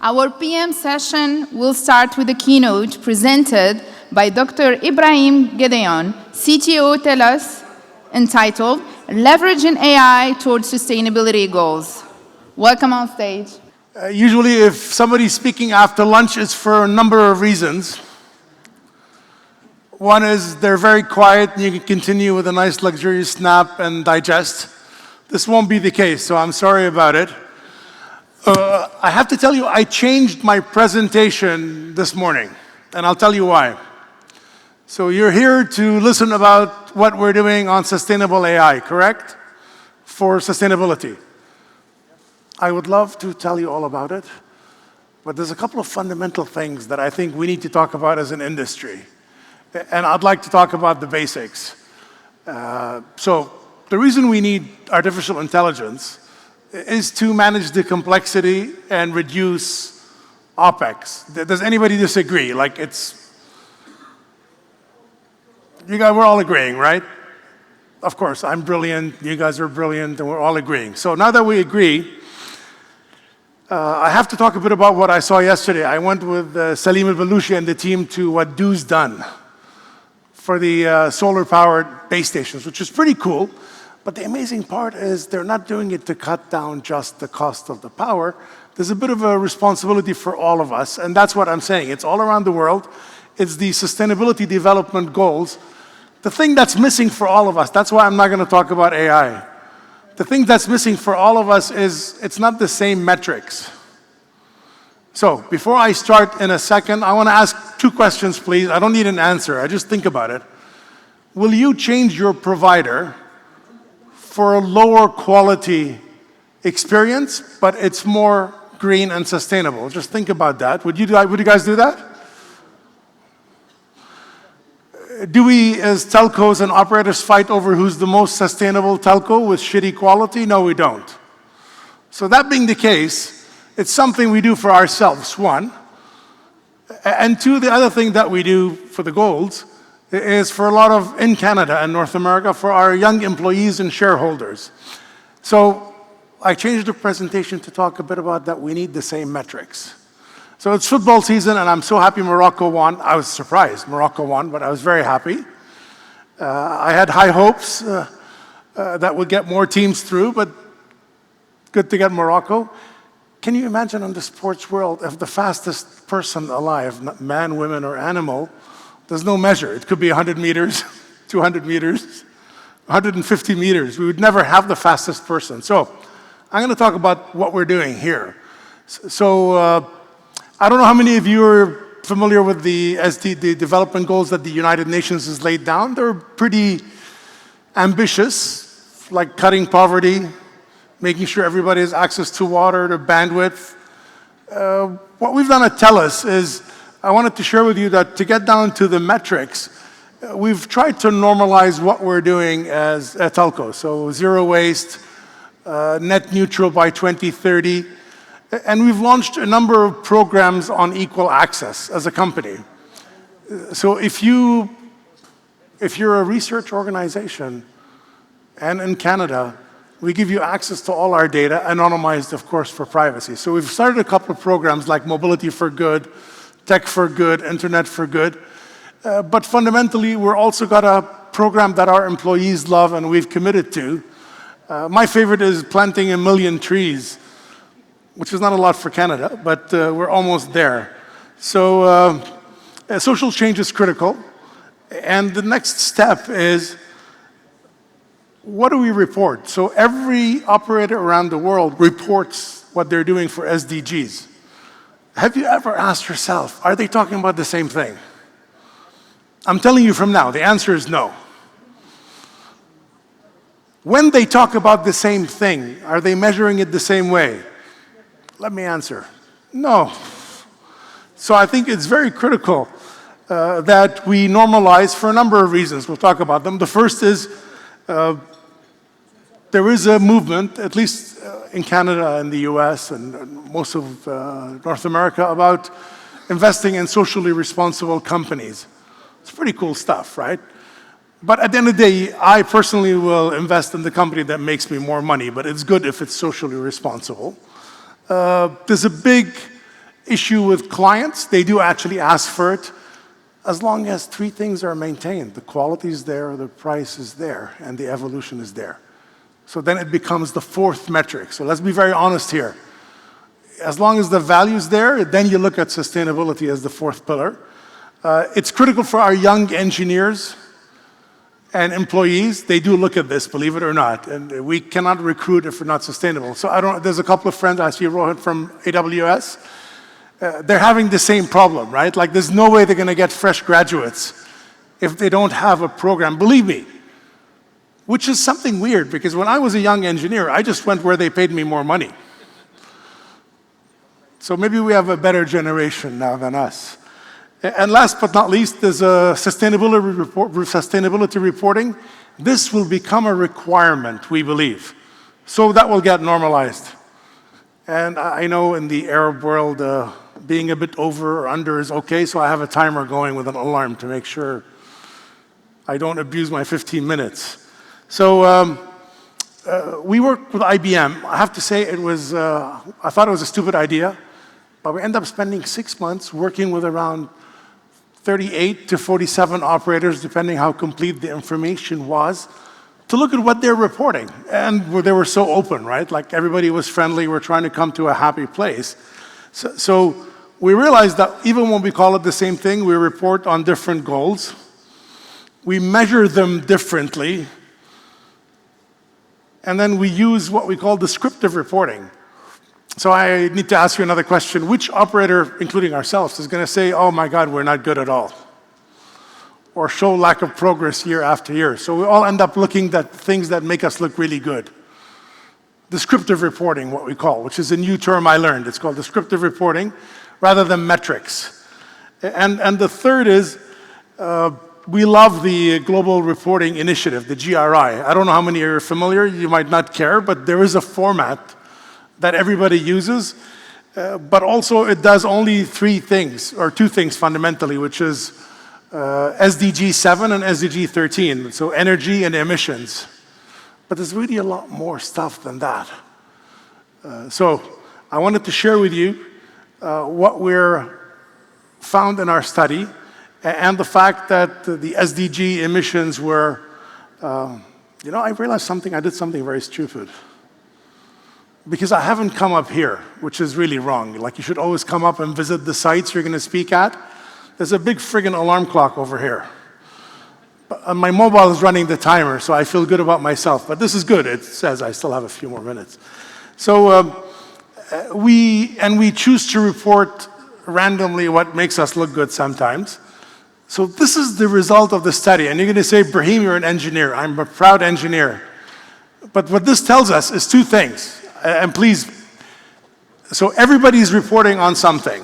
Our PM session will start with a keynote presented by Dr. Ibrahim Gedeon, CTO TELUS, entitled Leveraging AI Towards Sustainability Goals. Welcome on stage. Usually if somebody's speaking after lunch, it's for a number of reasons. One is they're very quiet and you can continue with a nice luxurious nap and digest. This won't be the case, so I'm sorry about it. I have to tell you, I changed my presentation this morning, and I'll tell you why. So you're here to listen about what we're doing on sustainable AI, correct? For sustainability. I would love to tell you all about it, but there's a couple of fundamental things that I think we need to talk about as an industry. And I'd like to talk about the basics. So the reason we need artificial intelligence is to manage the complexity and reduce OpEx. Does anybody disagree? Like you guys, we're all agreeing, right? Of course, I'm brilliant, you guys are brilliant, and we're all agreeing. So now that we agree, I have to talk a bit about what I saw yesterday. I went with Salim al-Balushi and the team to what DO's done for the solar-powered base stations, which is pretty cool. But the amazing part is they're not doing it to cut down just the cost of the power. There's a bit of a responsibility for all of us, and that's what I'm saying. It's all around the world. It's the sustainability development goals. The thing that's missing for all of us, that's why I'm not going to talk about AI. The thing that's missing for all of us is it's not the same metrics. So before I start in a second, I want to ask two questions, please. I don't need an answer. I just think about it. Will you change your provider for a lower quality experience, but it's more green and sustainable? Just think about that. Would you guys do that? Do we, as telcos and operators, fight over who's the most sustainable telco with shitty quality? No, we don't. So that being the case, it's something we do for ourselves, one. And two, the other thing that we do for the goals is for a lot of, in Canada and North America, for our young employees and shareholders. So I changed the presentation to talk a bit about that we need the same metrics. So it's football season, and I'm so happy Morocco won. I was surprised Morocco won, but I was very happy. I had high hopes that would get more teams through, but good to get Morocco. Can you imagine in the sports world, if the fastest person alive, man, woman, or animal, there's no measure. It could be 100 meters, 200 meters, 150 meters. We would never have the fastest person. So I'm going to talk about what we're doing here. So I don't know how many of you are familiar with the development goals that the United Nations has laid down. They're pretty ambitious, like cutting poverty, making sure everybody has access to water, to bandwidth. What we've done at TELUS is, I wanted to share with you that to get down to the metrics, we've tried to normalize what we're doing as a telco. So zero waste, net neutral by 2030. And we've launched a number of programs on equal access as a company. So if you're a research organization, and in Canada, we give you access to all our data, anonymized, of course, for privacy. So we've started a couple of programs like Mobility for Good, Tech for Good, Internet for Good. But fundamentally, we're also got a program that our employees love and we've committed to. My favorite is planting 1 million trees, which is not a lot for Canada, but we're almost there. So social change is critical. And the next step is, what do we report? So every operator around the world reports what they're doing for SDGs. Have you ever asked yourself, are they talking about the same thing? I'm telling you from now, the answer is no. When they talk about the same thing, are they measuring it the same way? Let me answer, no. So I think it's very critical that we normalize for a number of reasons. We'll talk about them. The first is there is a movement, at least in Canada and the US and most of North America, about investing in socially responsible companies. It's pretty cool stuff, right? But at the end of the day, I personally will invest in the company that makes me more money, but it's good if it's socially responsible. There's a big issue with clients. They do actually ask for it, as long as three things are maintained. The quality is there, the price is there, and the evolution is there. So then it becomes the fourth metric. So let's be very honest here. As long as the value is there, then you look at sustainability as the fourth pillar. It's critical for our young engineers and employees. They do look at this, believe it or not, and we cannot recruit if we're not sustainable. So there's a couple of friends, I see Rohit from AWS, they're having the same problem, right? Like there's no way they're gonna get fresh graduates if they don't have a program, believe me. Which is something weird, because when I was a young engineer, I just went where they paid me more money. So maybe we have a better generation now than us. And last but not least, there's a sustainability reporting. This will become a requirement, we believe. So that will get normalized. And I know in the Arab world, being a bit over or under is okay, so I have a timer going with an alarm to make sure I don't abuse my 15 minutes. So we worked with IBM. I have to say it was, I thought it was a stupid idea, but we ended up spending 6 months working with around 38 to 47 operators, depending how complete the information was, to look at what they're reporting. And they were so open, right? Like everybody was friendly, we're trying to come to a happy place. So we realized that even when we call it the same thing, we report on different goals. We measure them differently. And then we use what we call descriptive reporting. So I need to ask you another question. Which operator, including ourselves, is going to say, oh my God, we're not good at all? Or show lack of progress year after year? So we all end up looking at things that make us look really good. Descriptive reporting, what we call, which is a new term I learned. It's called descriptive reporting rather than metrics. And the third is, we love the Global Reporting Initiative, the GRI. I don't know how many are familiar, you might not care, but there is a format that everybody uses, but also it does only three things, or two things fundamentally, which is SDG 7 and SDG 13, so energy and emissions. But there's really a lot more stuff than that. So I wanted to share with you what we're found in our study, and the fact that the SDG emissions were, I realized something, I did something very stupid. Because I haven't come up here, which is really wrong. Like you should always come up and visit the sites you're gonna speak at. There's a big friggin' alarm clock over here. But my mobile is running the timer, so I feel good about myself. But this is good, it says I still have a few more minutes. So we choose to report randomly what makes us look good sometimes. So this is the result of the study. And you're gonna say, Ibrahim, you're an engineer. I'm a proud engineer. But what this tells us is two things. And please, so everybody's reporting on something.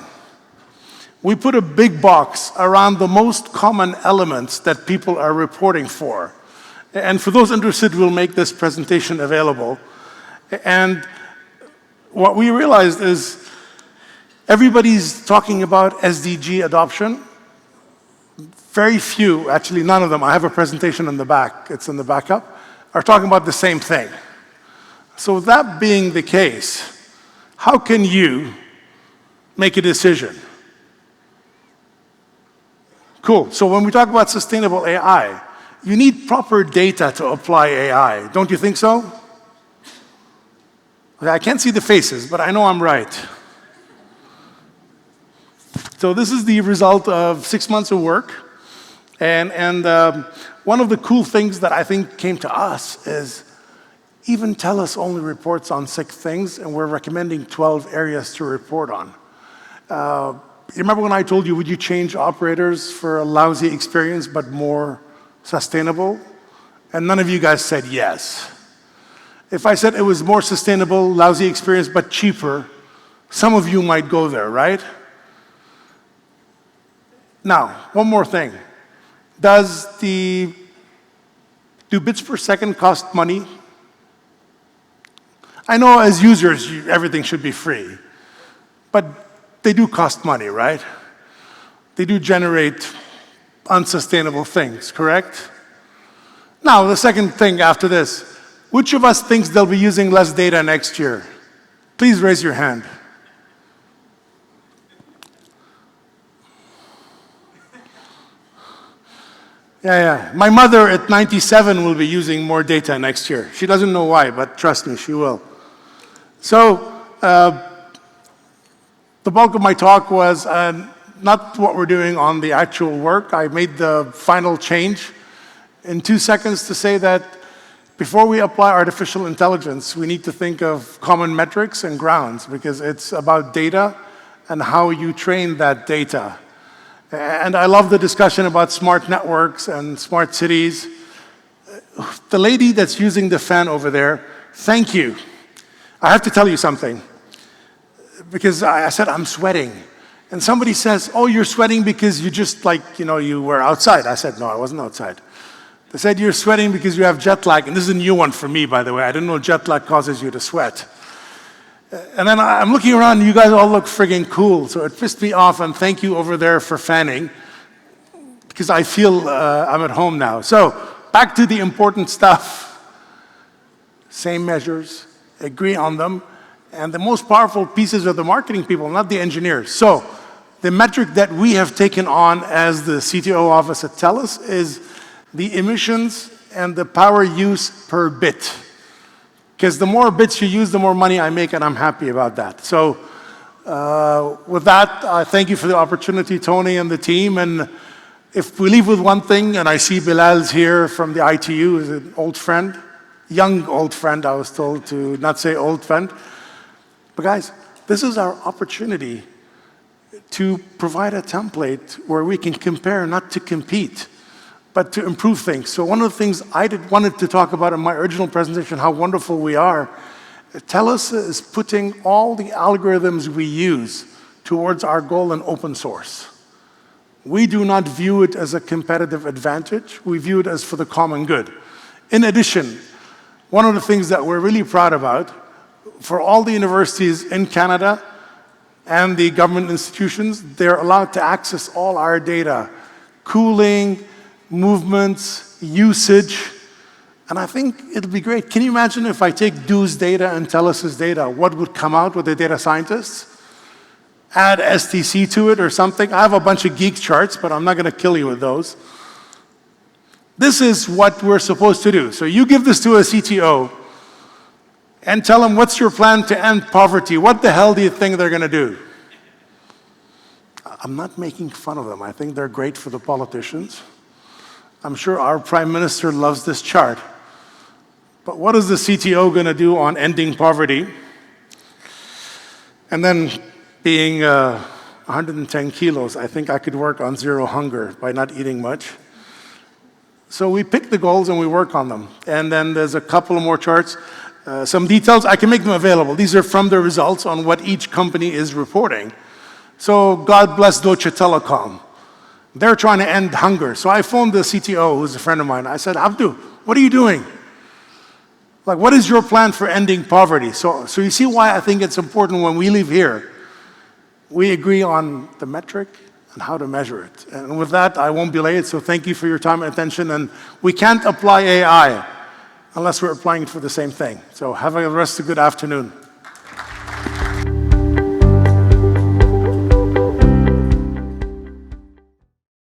We put a big box around the most common elements that people are reporting for. And for those interested, we'll make this presentation available. And what we realized is everybody's talking about SDG adoption. Very few, actually none of them, I have a presentation in the back, it's in the backup, are talking about the same thing. So that being the case, how can you make a decision? Cool, so when we talk about sustainable AI, you need proper data to apply AI, don't you think so? Okay, I can't see the faces, but I know I'm right. So this is the result of 6 months of work. And one of the cool things that I think came to us is even TELUS only reports on 6 things, and we're recommending 12 areas to report on. You remember when I told you, would you change operators for a lousy experience but more sustainable? And none of you guys said yes. If I said it was more sustainable, lousy experience, but cheaper, some of you might go there, right? Now, one more thing. Do bits per second cost money? I know as users, everything should be free, but they do cost money, right? They do generate unsustainable things, correct? Now, the second thing after this, which of us thinks they'll be using less data next year? Please raise your hand. Yeah. My mother at 97 will be using more data next year. She doesn't know why, but trust me, she will. So, the bulk of my talk was not what we're doing on the actual work. I made the final change in 2 seconds to say that before we apply artificial intelligence, we need to think of common metrics and grounds, because it's about data and how you train that data. And I love the discussion about smart networks and smart cities. The lady that's using the fan over there, thank you. I have to tell you something, because I said, I'm sweating. And somebody says, oh, you're sweating because you just you were outside. I said, no, I wasn't outside. They said, you're sweating because you have jet lag. And this is a new one for me, by the way. I didn't know jet lag causes you to sweat. And then I'm looking around, and you guys all look friggin' cool. So it pissed me off, and thank you over there for fanning, because I feel I'm at home now. So back to the important stuff. Same measures, agree on them, and the most powerful pieces are the marketing people, not the engineers. So the metric that we have taken on as the CTO office at TELUS is the emissions and the power use per bit. Because the more bits you use, the more money I make, and I'm happy about that. So with that, thank you for the opportunity, Tony and the team. And if we leave with one thing, and I see Bilal's here from the ITU, is an old friend, young old friend, I was told to not say old friend. But guys, this is our opportunity to provide a template where we can compare, not to compete, but to improve things. So one of the things I wanted to talk about in my original presentation, how wonderful we are, TELUS is putting all the algorithms we use towards our goal in open source. We do not view it as a competitive advantage. We view it as for the common good. In addition, one of the things that we're really proud about, for all the universities in Canada and the government institutions, they're allowed to access all our data, cooling, movements, usage, and I think it'll be great. Can you imagine if I take Du's data and TELUS's data, what would come out with the data scientists? Add STC to it or something. I have a bunch of geek charts, but I'm not going to kill you with those. This is what we're supposed to do. So you give this to a CTO and tell them, what's your plan to end poverty? What the hell do you think they're going to do? I'm not making fun of them. I think they're great for the politicians. I'm sure our Prime Minister loves this chart. But what is the CTO going to do on ending poverty? And then being 110 kilos, I think I could work on zero hunger by not eating much. So we pick the goals and we work on them. And then there's a couple of more charts. Some details, I can make them available. These are from the results on what each company is reporting. So God bless Deutsche Telecom. They're trying to end hunger. So I phoned the CTO, who's a friend of mine. I said, Abdu, what are you doing? Like, what is your plan for ending poverty? So you see why I think it's important when we leave here, we agree on the metric and how to measure it. And with that, I won't be late, so thank you for your time and attention. And we can't apply AI unless we're applying it for the same thing. So have a rest of a good afternoon.